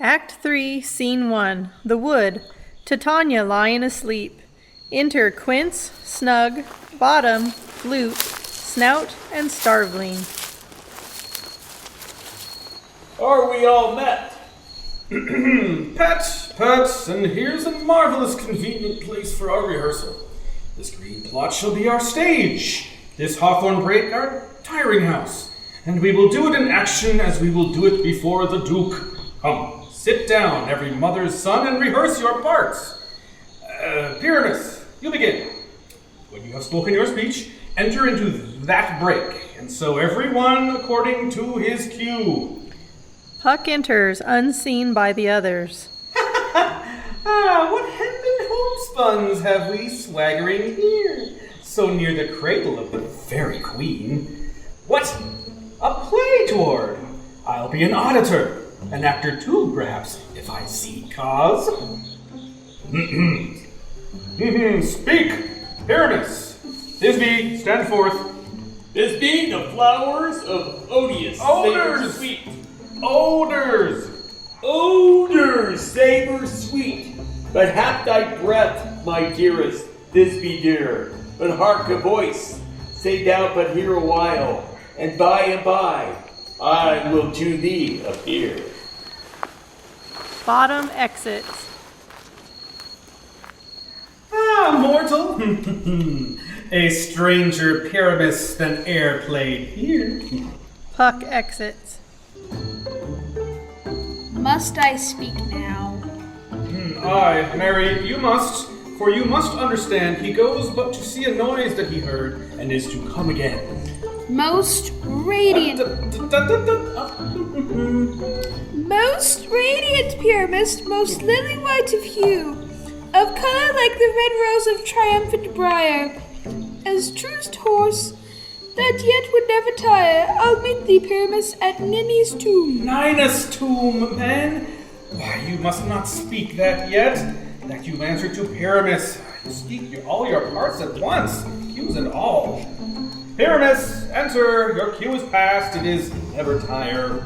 Act 3, Scene 1. The Wood. Titania lying asleep. Enter Quince, Snug, Bottom, Loop, Snout, and Starveling. Are we all met? Pet, and here's a marvelous convenient place for our rehearsal. This green plot shall be our stage, this hawthorn brake our tiring house, and we will do it in action as we will do it before the Duke. Come, sit down, every mother's son, and rehearse your parts. Pyramus, you begin. When you have spoken your speech, enter into that brake, and so everyone according to his cue. Puck enters, unseen by the others. What hempen homespuns have we swaggering here, so near the cradle of the fairy queen? What? A play toward? I'll be an auditor, an actor too, perhaps, if I see cause. Speak, Pyramus. Thisbe, stand forth. Thisbe, the flowers of odious. Odors! Sweet. Odors! Odors, savor sweet. But hap thy breath, my dearest, Thisbe dear. But hark a voice, say thou but hear a while, and by I will to thee appear. Bottom exits. Mortal. A stranger Pyramus than e'er played here. Puck exits. Must I speak now? Aye, Mary, you must, for you must understand he goes but to see a noise that he heard, and is to come again. Most radiant, most radiant Pyramus, most lily white of hue, of color like the red rose of triumphant briar, as truest horse that yet would never tire, I'll meet thee, Pyramus, at Ninny's tomb. Ninus' tomb, man? Why, you must not speak that yet. That you answer to Pyramus. You speak all your parts at once, cues and all. Pyramus, enter. Your cue is past. It is never tire.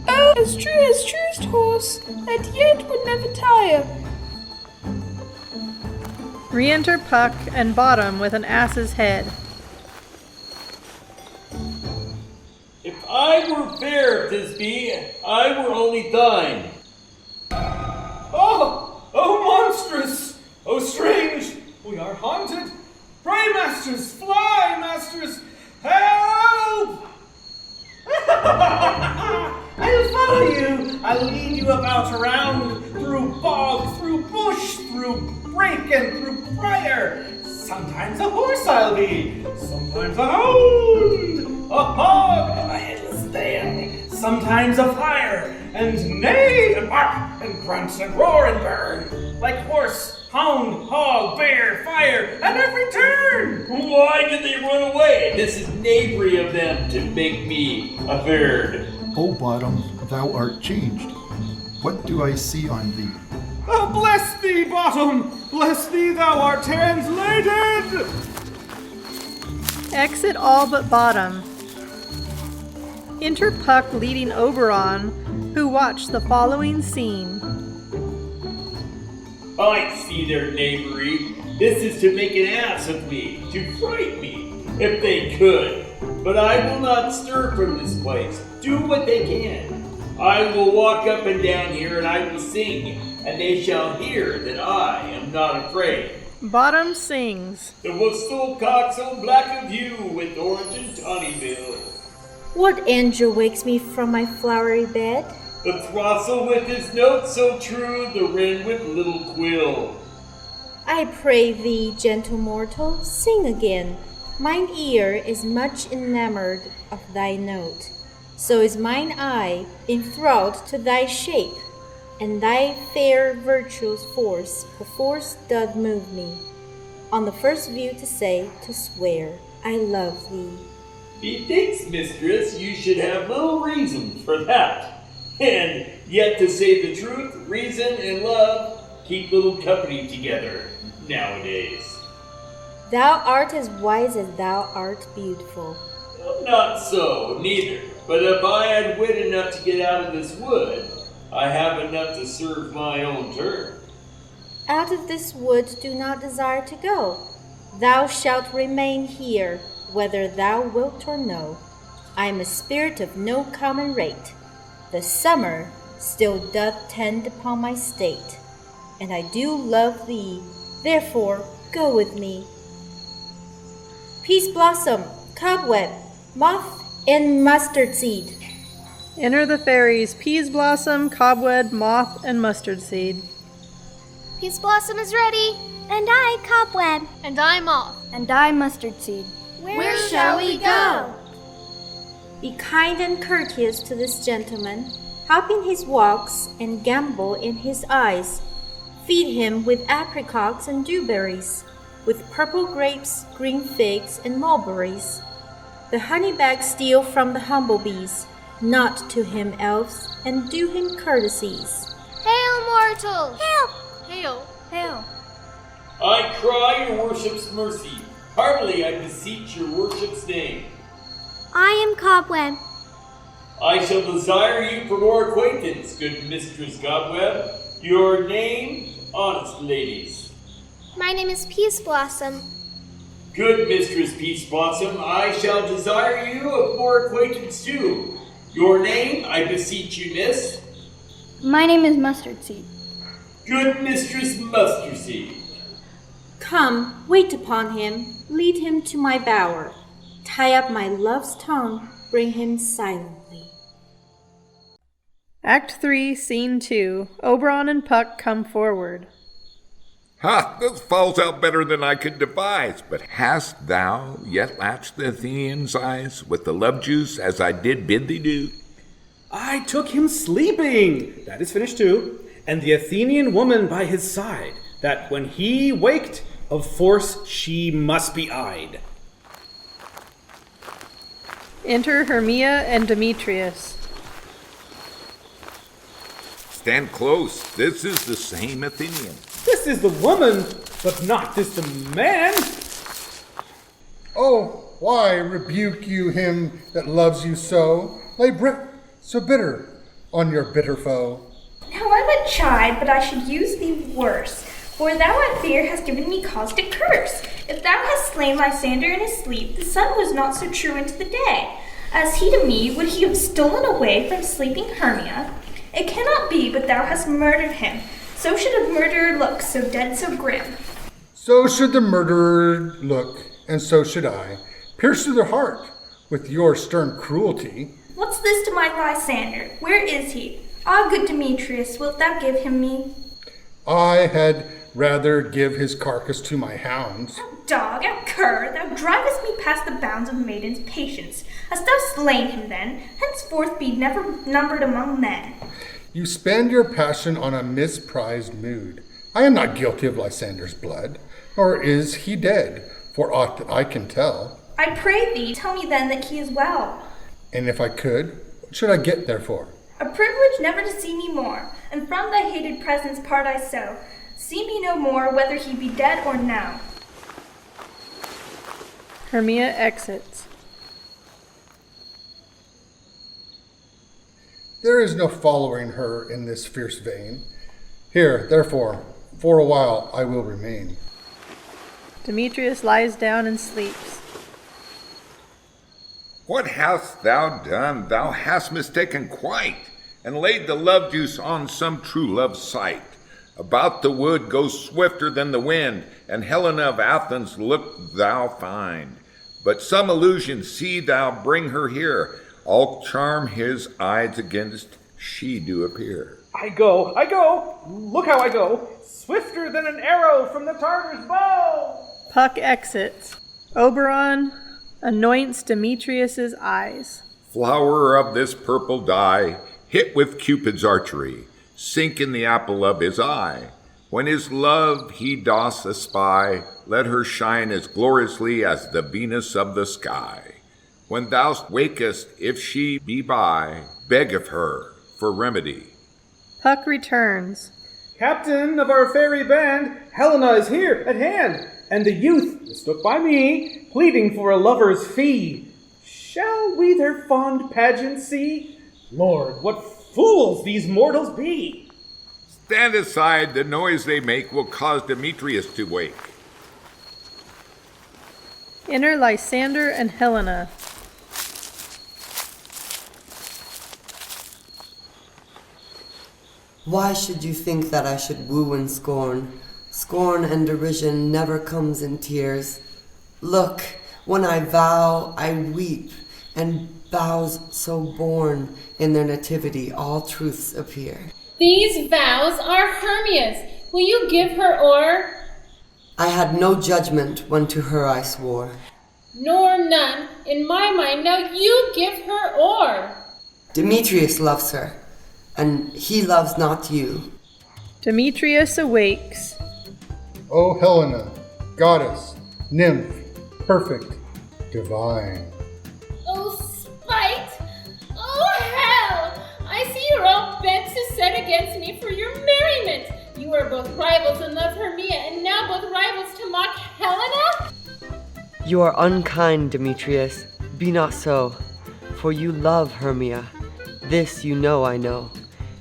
Oh, as truest horse that yet would never tire. Re-enter Puck and Bottom with an ass's head. If I were fair, Thisbe, I were only thine. Oh, monstrous! Oh, strange! We are haunted! Pray, masters, fly, masters! Help! I'll follow you! I'll lead you about around, through bog, through bush, through brake, and through briar. Sometimes a horse I'll be, sometimes a hound, a hog, a headless tail, sometimes a fire, and neigh, and bark, and grunt, and roar, and burn, like horse, hound, hog, bear, fire, at every turn. Why did they run away? This is knavery of them to make me a bird. O Bottom, thou art changed. What do I see on thee? Oh, bless thee, Bottom! Bless thee, thou art translated! Exit all but Bottom. Enter Puck leading Oberon, who watched the following scene. I see their knavery. This is to make an ass of me, to fright me, if they could. But I will not stir from this place. Do what they can. I will walk up and down here, and I will sing, and they shall hear that I am not afraid. Bottom sings. The whistle cock so black of hue, with orange and tawny bill. What angel wakes me from my flowery bed? The throstle with his note so true, the wren with little quill. I pray thee, gentle mortal, sing again. Mine ear is much enamored of thy note. So is mine eye enthralled to thy shape, and thy fair virtue's force, the force doth move me. On the first view to say, to swear, I love thee. Methinks, mistress, you should have little reason for that. And yet, to say the truth, reason and love keep little company together nowadays. Thou art as wise as thou art beautiful. Not so, neither. But if I had wit enough to get out of this wood, I have enough to serve my own turn. Out of this wood do not desire to go. Thou shalt remain here, whether thou wilt or no. I am a spirit of no common rate. The summer still doth tend upon my state, and I do love thee, therefore go with me. Peace blossom, cobweb, moth, and mustard seed. Enter the fairies Peas Blossom, Cobweb, Moth, and Mustard Seed. Peace Blossom is ready. And I, Cobweb. And I, Moth. And I, Mustard Seed. Where shall we go? Be kind and courteous to this gentleman, hop in his walks and gambol in his eyes. Feed him with apricots and dewberries, with purple grapes, green figs, and mulberries. The honey-bag steal from the humblebees. Not to him, elves, and do him courtesies. Hail, mortals! Hail! Hail! Hail! I cry your worship's mercy. Heartily I beseech your worship's name. I am Cobweb. I shall desire you for more acquaintance, good Mistress Cobweb. Your name, honest ladies. My name is Peace Blossom. Good Mistress Peach Blossom, I shall desire you of more acquaintance too. Your name, I beseech you, miss. My name is Mustard Seed. Good Mistress Mustard Seed. Come, wait upon him, lead him to my bower. Tie up my love's tongue, bring him silently. Act 3, Scene 2. Oberon and Puck come forward. Ha! This falls out better than I could devise. But hast thou yet latched the Athenian's eyes with the love juice as I did bid thee do? I took him sleeping. That is finished too. And the Athenian woman by his side, that when he waked, of force she must be eyed. Enter Hermia and Demetrius. Stand close. This is the same Athenian. This is the woman, but not this the man. Oh, why rebuke you him that loves you so? Lay brick so bitter on your bitter foe. Now I would chide, but I should use thee worse. For thou, I fear, hast given me cause to curse. If thou hast slain Lysander in his sleep, the sun was not so true into the day. As he to me, would he have stolen away from sleeping Hermia? It cannot be, but thou hast murdered him. So should a murderer look, so dead, so grim. So should the murderer look, and so should I, pierce through the heart with your stern cruelty. What's this to my Lysander? Where is he? Ah, good Demetrius, wilt thou give him me? I had rather give his carcass to my hounds. Thou dog, thou cur, thou drivest me past the bounds of maiden's patience. Hast thou slain him then? Henceforth be never numbered among men. You spend your passion on a misprized mood. I am not guilty of Lysander's blood, nor is he dead, for aught that I can tell. I pray thee, tell me then that he is well. And if I could, what should I get therefore? A privilege never to see me more, and from thy hated presence part I so. See me no more, whether he be dead or now. Hermia exits. There is no following her in this fierce vein. Here, therefore, for a while I will remain. Demetrius lies down and sleeps. What hast thou done? Thou hast mistaken quite, and laid the love juice on some true love's sight. About the wood go swifter than the wind, and Helena of Athens look thou find. But some illusion see thou bring her here, all charm his eyes against she do appear. I go, look how I go, swifter than an arrow from the Tartar's bow. Puck exits. Oberon anoints Demetrius's eyes. Flower of this purple dye, hit with Cupid's archery, sink in the apple of his eye. When his love he doth espy, let her shine as gloriously as the Venus of the sky. When thou wakest, if she be by, beg of her for remedy. Puck returns. Captain of our fairy band, Helena is here at hand, and the youth mistook by me, pleading for a lover's fee. Shall we their fond pageant see? Lord, what fools these mortals be! Stand aside, the noise they make will cause Demetrius to wake. Enter Lysander and Helena. Why should you think that I should woo and scorn? Scorn and derision never comes in tears. Look, when I vow, I weep, and vows so born in their nativity all truths appear. These vows are Hermia's. Will you give her o'er? I had no judgment when to her I swore. Nor none in my mind. Now you give her o'er. Demetrius loves her, and he loves not you. Demetrius awakes. O Helena, goddess, nymph, perfect, divine. Oh, spite! Oh, hell! I see you're all bent to set against me for your merriment. You are both rivals and love Hermia, and now both rivals to mock Helena? You are unkind, Demetrius. Be not so, for you love Hermia. This you know I know.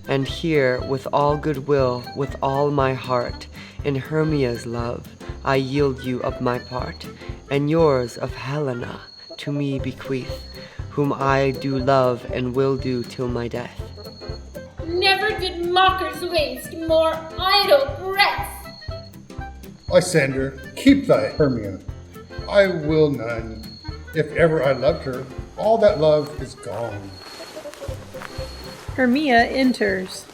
And here, with all goodwill, with all my heart, in Hermia's love, I yield you of my part, and yours of Helena to me bequeath, whom I do love and will do till my death. Never did mockers waste more idle breath. Lysander, keep thy Hermia. I will none. If ever I loved her, all that love is gone. Hermia enters.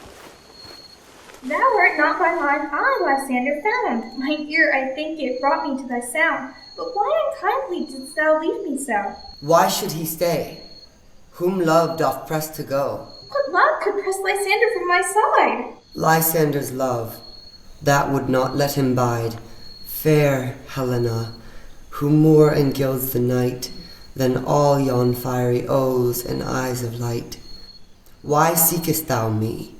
Thou art not by mine eye, Lysander, found. Mine ear, I think it, brought me to thy sound. But why unkindly didst thou leave me so? Why should he stay? Whom love doth press to go? What love could press Lysander from my side? Lysander's love, that would not let him bide. Fair Helena, who more engilds the night than all yon fiery O's and eyes of light. Why seekest thou me?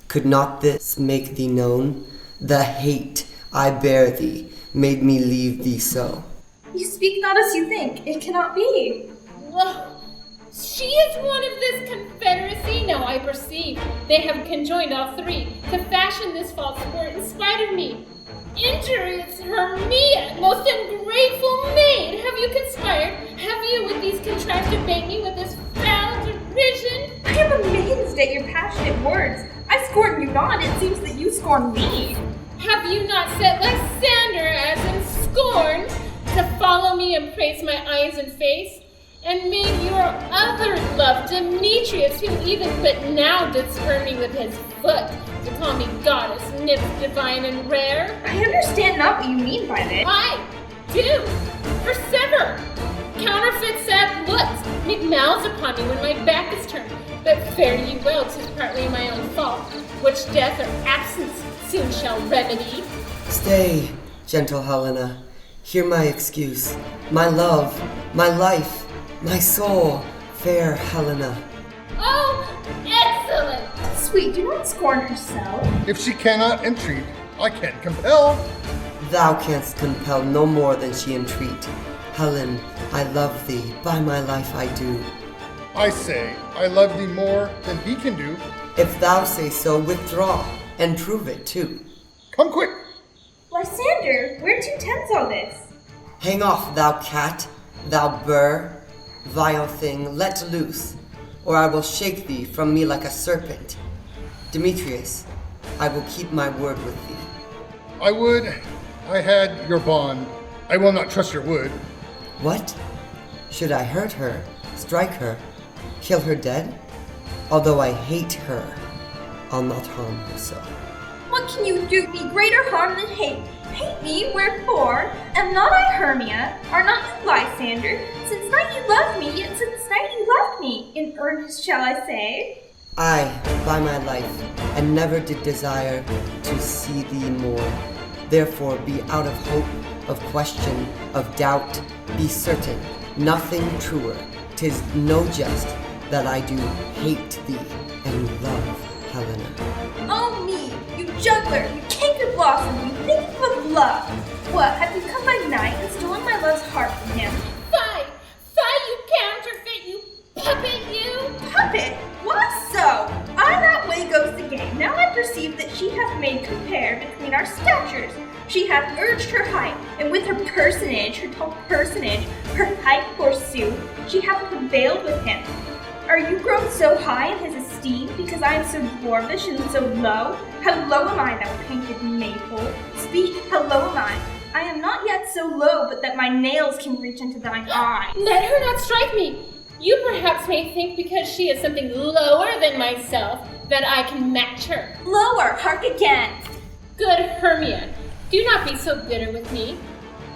Could not this make thee known? The hate I bear thee made me leave thee so. You speak not as you think. It cannot be. Whoa. She is one of this confederacy. Now I perceive they have conjoined all three to fashion this false sport in spite of me. Injurious Hermia, most ungrateful maid, have you conspired? Have you with these contrived to bait me with this foul derision? I am amazed at your passionate words. I scorn you not. It seems that you scorn me. Have you not set Lysander as in scorn to follow me and praise my eyes and face? And made your other love, Demetrius, who even but now did spurn me with his foot, to call me goddess, nymph, divine, and rare? I understand not what you mean by this. I do. Persever. Counterfeit sad looks make mouths upon me when my back is turned. But fare ye well, 'tis partly my own fault, which death or absence soon shall remedy. Stay, gentle Helena. Hear my excuse. My love, my life, my soul, fair Helena. Oh, excellent! Sweet, do not scorn her so. If she cannot entreat, I can't compel. Thou canst compel no more than she entreat. Helen, I love thee, by my life I do. I say, I love thee more than he can do. If thou say so, withdraw, and prove it too. Come quick. Lysander, where to tense all this? Hang off, thou cat, thou burr, vile thing, let loose, or I will shake thee from me like a serpent. Demetrius, I will keep my word with thee. I would I had your bond. I will not trust your wood. What? Should I hurt her, strike her, kill her dead? Although I hate her, I'll not harm her so. What can you do me greater harm than hate? Hate me, wherefore? Am not I Hermia? Are not you Lysander? Since night you loved me, yet since night you left me. In earnest shall I say? I, by my life, and never did desire to see thee more. Therefore be out of hope, of question, of doubt. Be certain, nothing truer. 'Tis no jest that I do hate thee and love Helena. Oh me, you juggler, you canker blossom, you thief of love! What, have you come by night and stolen my love's heart from him? Fie! Fie, you counterfeit, you puppet, you! Puppet? Why so? I hath made compare between our statures. She hath urged her height, and with her personage, her tall personage, her height forsooth, she hath prevailed with him. Are you grown so high in his esteem, because I am so dwarfish and so low? How low am I, thou painted maypole? Speak, how low am I? I am not yet so low, but that my nails can reach into thine eye. Let her not strike me. You perhaps may think because she is something lower than myself, that I can match her. Lower, hark again. Good Hermia, do not be so bitter with me.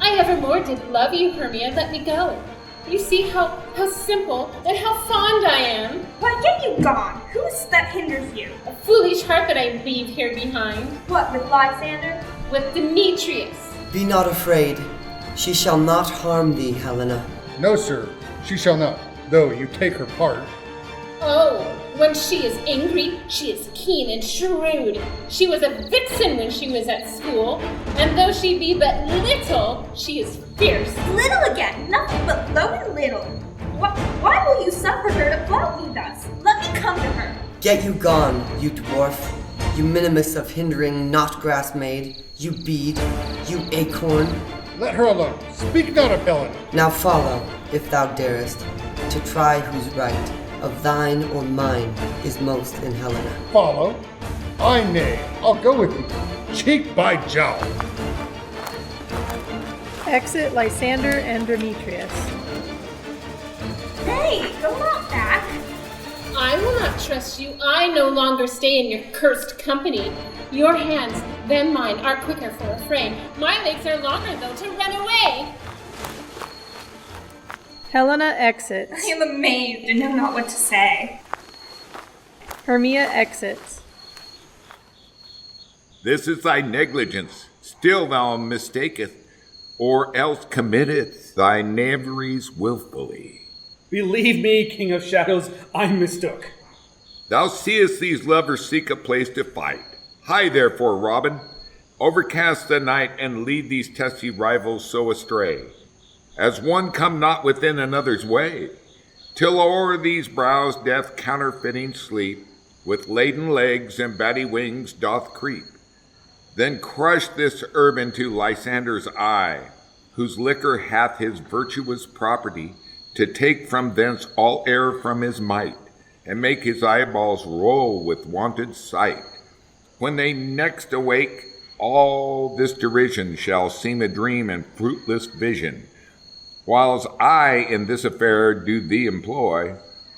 I evermore did love you, Hermia, let me go. You see how simple and how fond I am. Why, get you gone. Who is that hinders you? A foolish heart that I leave here behind. What, with Lysander? With Demetrius. Be not afraid. She shall not harm thee, Helena. No, sir, she shall not, though you take her part. Oh, when she is angry, she is keen and shrewd. She was a vixen when she was at school, and though she be but little, she is fierce. Little again, nothing but low and little. Why will you suffer her to flout me thus? Let me come to her. Get you gone, you dwarf, you minimus of hindering not grass made, you bead, you acorn. Let her alone. Speak not of Helena. Now follow, if thou darest, to try whose right of thine or mine is most in Helena. Follow? I nay. I'll go with you. Cheek by jowl. Exit Lysander and Demetrius. Hey, go not back. I will not trust you. I no longer stay in your cursed company. Your hands, then mine, are quicker for a fray. My legs are longer, though, to run away. Helena exits. I am amazed and know not what to say. Hermia exits. This is thy negligence. Still thou mistakest, or else committeth thy knaveries wilfully. Believe me, King of Shadows, I mistook. Thou seest these lovers seek a place to fight. Hie therefore, Robin, overcast the night, and lead these testy rivals so astray, as one come not within another's way, till o'er these brows death counterfeiting sleep, with laden legs and batty wings doth creep. Then crush this herb into Lysander's eye, whose liquor hath his virtuous property, to take from thence all air from his might, and make his eyeballs roll with wonted sight. When they next awake, all this derision shall seem a dream and fruitless vision. Whiles I in this affair do thee employ,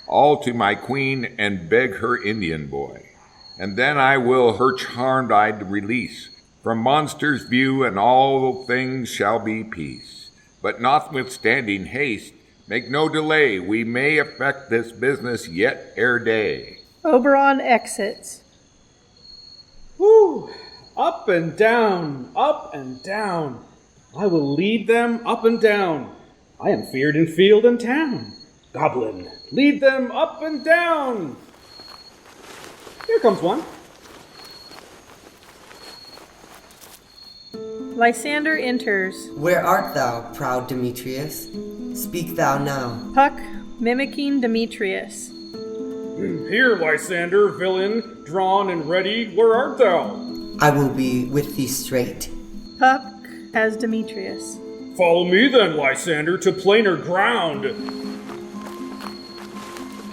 all to my queen and beg her Indian boy. And then I will her charmed eye release from monsters' view, and all things shall be peace. But notwithstanding haste, make no delay, we may effect this business yet ere day. Oberon exits. Woo! Up and down, up and down. I will lead them up and down. I am feared in field and town. Goblin, lead them up and down. Here comes one. Lysander enters. Where art thou, proud Demetrius? Speak thou now. Puck, mimicking Demetrius. Here, Lysander, villain, drawn and ready, where art thou? I will be with thee straight. Puck as Demetrius. Follow me then, Lysander, to plainer ground.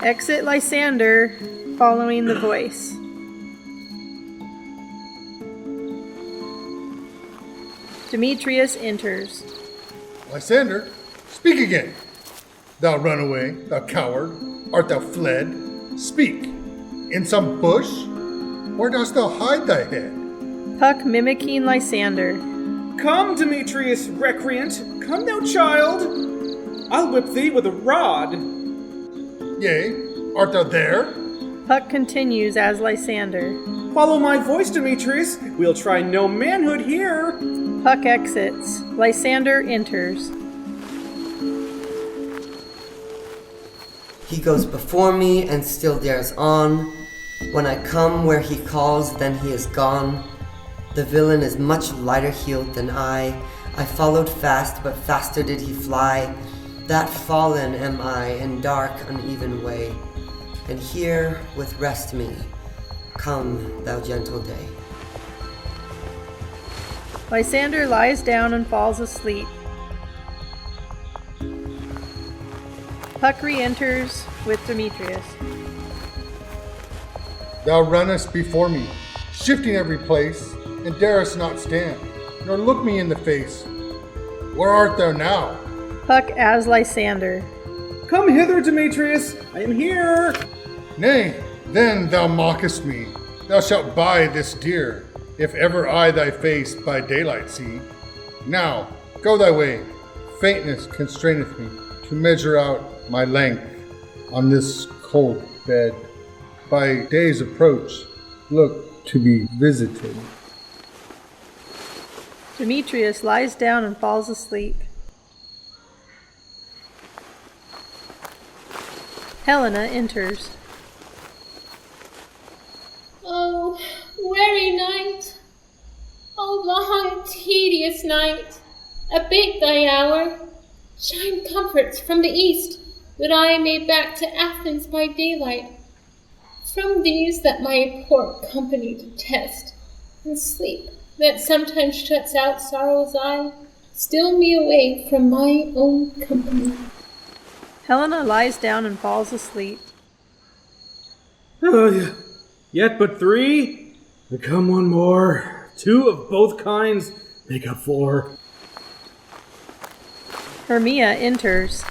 Exit Lysander, following the voice. Demetrius enters. Lysander, speak again. Thou runaway, thou coward, art thou fled? Speak. In some bush? Where dost thou hide thy head? Puck mimicking Lysander. Come, Demetrius, recreant, come thou child. I'll whip thee with a rod. Yea, art thou there? Puck continues as Lysander. Follow my voice, Demetrius. We'll try no manhood here. Puck exits. Lysander enters. He goes before me and still dares on. When I come where he calls, then he is gone. The villain is much lighter heeled than I. I followed fast, but faster did he fly. That fallen am I in dark, uneven way. And here with rest me, come, thou gentle day. Lysander lies down and falls asleep. Puck re-enters with Demetrius. Thou runnest before me, shifting every place, and darest not stand, nor look me in the face. Where art thou now? Puck as Lysander. Come hither, Demetrius. I am here. Nay, then thou mockest me. Thou shalt buy this deer, if ever I thy face by daylight see. Now, go thy way. Faintness constraineth me to measure out my length on this cold bed. By day's approach, look to be visited. Demetrius lies down and falls asleep. Helena enters. Oh, weary night. Oh, long, tedious night. Abate thy hour. Shine comforts from the east, that I may back to Athens by daylight. From these that my poor company detest, and sleep that sometimes shuts out sorrow's eye, still me away from my own company. Helena lies down and falls asleep. Oh, yet but 3? Come one more. 2 of both kinds make up 4. Hermia enters.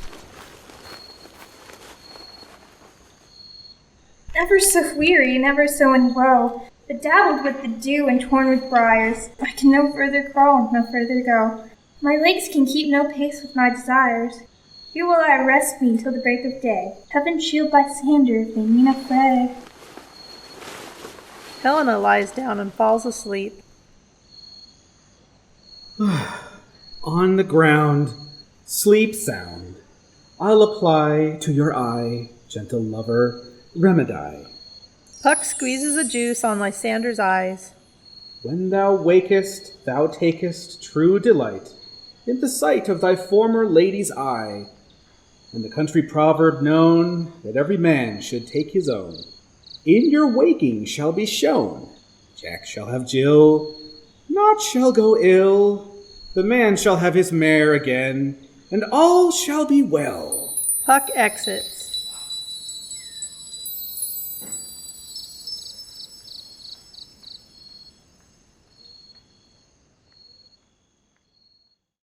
Ever so weary and ever so in woe, bedabbled with the dew and torn with briars, I can no further crawl, no further go. My legs can keep no pace with my desires. Here will I rest me till the break of day. Heaven shield Lysander if they mean a fray. Helena lies down and falls asleep. On the ground, sleep sound. I'll apply to your eye, gentle lover, remedy. Puck squeezes a juice on Lysander's eyes. When thou wakest, thou takest true delight in the sight of thy former lady's eye, and the country proverb known that every man should take his own, in your waking shall be shown. Jack shall have Jill, naught shall go ill, the man shall have his mare again, and all shall be well. Puck exits.